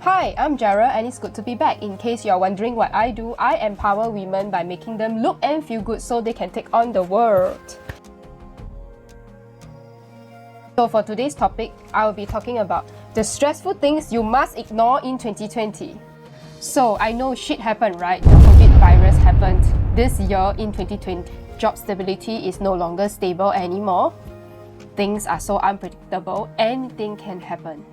Hi, I'm Jara and it's good to be back. In case you're wondering what I do, I empower women by making them look and feel good so they can take on the world. So for today's topic, I will be talking about the stressful things you must ignore in 2020. So I know shit happened, right? The COVID virus happened this year in 2020. Job stability is no longer stable anymore. Things are so unpredictable, anything can happen.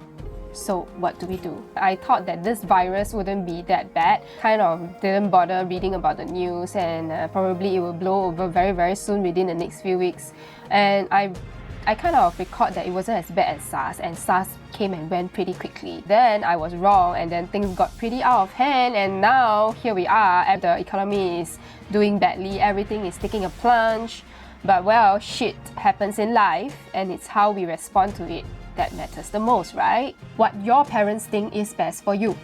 So what do we do? I thought that this virus wouldn't be that bad. Kind of didn't bother reading about the news, and probably it will blow over very soon within the next few weeks. And I kind of recalled that it wasn't as bad as SARS, and SARS came and went pretty quickly. Then I was wrong, and then things got pretty out of hand, and now here we are, and the economy is doing badly, everything is taking a plunge. But well, shit happens in life, and it's how we respond to it that matters the most, right? What your parents think is best for you.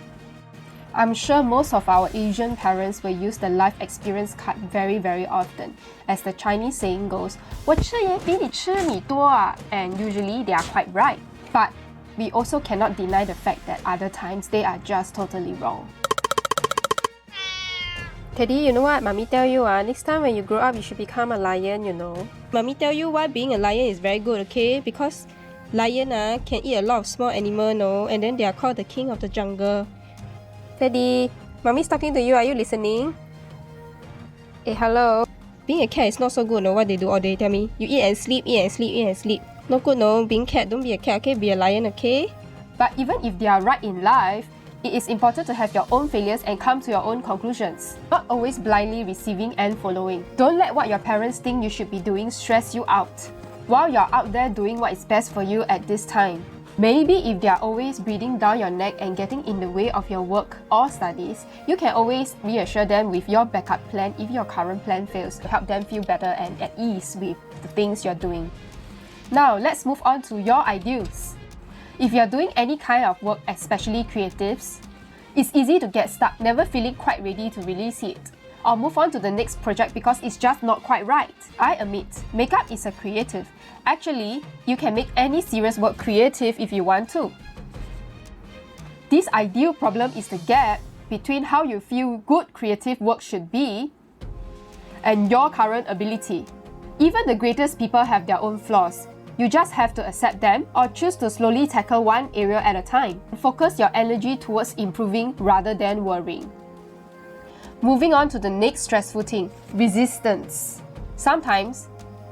I'm sure most of our Asian parents will use the life experience card very often. As the Chinese saying goes, 我吃盐比你吃米多啊, and usually they are quite right. But we also cannot deny the fact that other times they are just totally wrong. Teddy, you know what? Mommy tell you, next time when you grow up, you should become a lion, you know. Mommy tell you why being a lion is very good, okay? Because lion can eat a lot of small animal, no? And then they are called the king of the jungle. Teddy, Mommy's talking to you. Are you listening? Hey, hello. Being a cat is not so good, no? What they do all day, tell me. You eat and sleep, eat and sleep, eat and sleep. No good, no? Being cat, don't be a cat, okay? Be a lion, okay? But even if they are right in life, it is important to have your own failures and come to your own conclusions. Not always blindly receiving and following. Don't let what your parents think you should be doing stress you out while you're out there doing what is best for you at this time. Maybe if they are always breathing down your neck and getting in the way of your work or studies, you can always reassure them with your backup plan if your current plan fails to help them feel better and at ease with the things you're doing. Now, let's move on to your ideals. If you're doing any kind of work, especially creatives, it's easy to get stuck, never feeling quite ready to release it, or move on to the next project because it's just not quite right. I admit, makeup is a creative. Actually, you can make any serious work creative if you want to. This ideal problem is the gap between how you feel good creative work should be and your current ability. Even the greatest people have their own flaws. You just have to accept them or choose to slowly tackle one area at a time. Focus your energy towards improving rather than worrying. Moving on to the next stressful thing, resistance.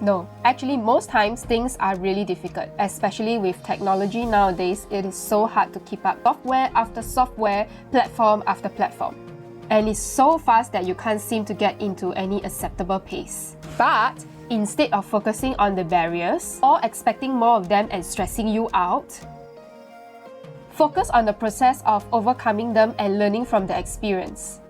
Most times things are really difficult, especially with technology nowadays. It is so hard to keep up. Software after software, platform after platform. And it's so fast that you can't seem to get into any acceptable pace. But instead of focusing on the barriers or expecting more of them and stressing you out, focus on the process of overcoming them and learning from the experience.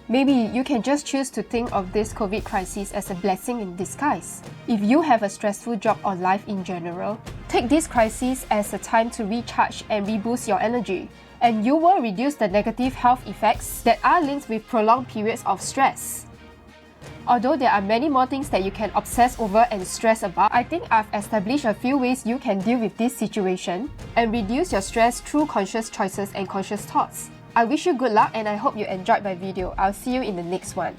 Maybe you can just choose to think of this COVID crisis as a blessing in disguise. If you have a stressful job or life in general, take this crisis as a time to recharge and reboost your energy, and you will reduce the negative health effects that are linked with prolonged periods of stress. Although there are many more things that you can obsess over and stress about, I think I've established a few ways you can deal with this situation and reduce your stress through conscious choices and conscious thoughts. I wish you good luck and I hope you enjoyed my video. I'll see you in the next one.